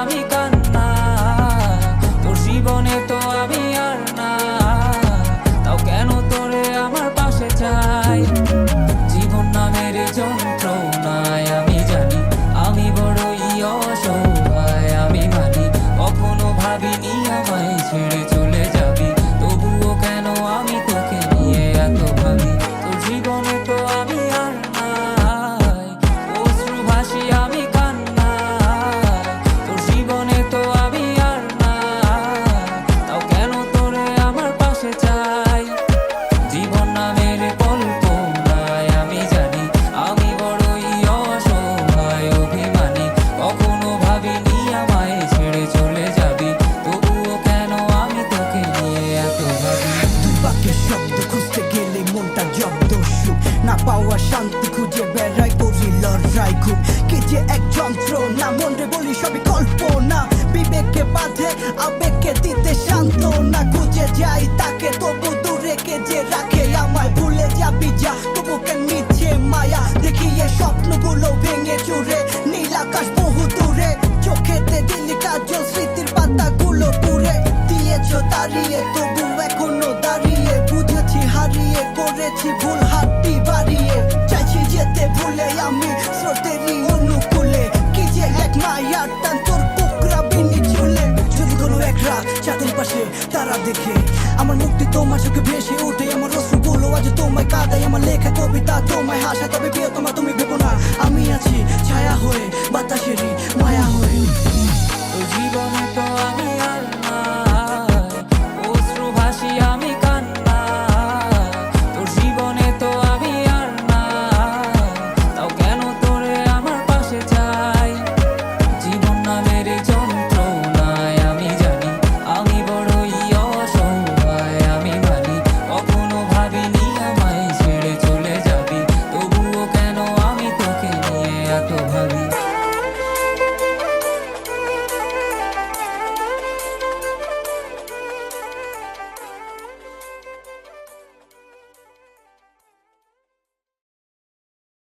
আমি কান্না, তোর জীবনে তো আমি আর না, তাও কেন তোরে আমার পাশে চাই। জীবন নামের যন্ত্রণায় আমি জানি আমি বড়ই অসহায়, আমি মানি কখনো ভাবিনি আমায় ছেড়ে চলে যাবি, তবুও কেন আমি তোকে নিয়ে এত ভাবি। তোর জীবনে তো আমি আর নাই, অশ্রু ভাসি আমি কান্না, তোর জীবনে তো আমি আর নাই, তাও কেন তোরে আমার পাশে চাই। জীবন নামের কল্পনায় আমি জানি আমি বড়ই অসহায়, অভিমানী কখনো ভাবিনি আমায় ছেড়ে চলে যাবি, তবুও কেন আমি তোকে নিয়ে এত ভাবি। দুই বাক্যের শব্দ খুঁজতে গেলে মনটা জব্দ, সুখ না পাওয়া শান্তি খুঁজে বেড়াই, করি লড়াই খুব কি যে এক যন্ত্রণা, মন রে বলি সবই কল্পনা, বিবেককে বাঁধে আবেগকে দিতে শান্তনা, খুঁজে যাই তাকে তবু দূরে কে যে রাখে আমায়, ভুলে যাবি যা তবু কেন মিছে মায়া, দেখিয়ে স্বপ্নগুলো ভেঙে চুরে, নীল আকাশ বহু দূরে, চোখেতে দিলি কাজল স্মৃতির পাতাগুলো পুড়ে দিয়েছ দাঁড়িয়ে, তবু এখনো দাঁড়িয়ে, বুঝেছি হারিয়ে করেছি ভুল, হাতটি বাড়িয়ে চাইছি যেতে ভুলে আমি স্রোতেরই অনুকূলে, কি যে এক মায়ার টান তোর কোকরা বিনি চুলে। যদি কোনো এক রাত চাঁদের পাশে তারা দেখে আমার মুক্তি তোমার চোখে ভেসে ওঠে, আমার অশ্রুগুলো আজ তোমায় কাঁদাই, আমার লেখা কবিতা তোমায় হাসা, তবে প্রিয় তোমার তুমি ভেবো না আমি আছি ছায়া হয়ে বাতাসেরই মায়া হয়ে। তোর জীবনে তো আমি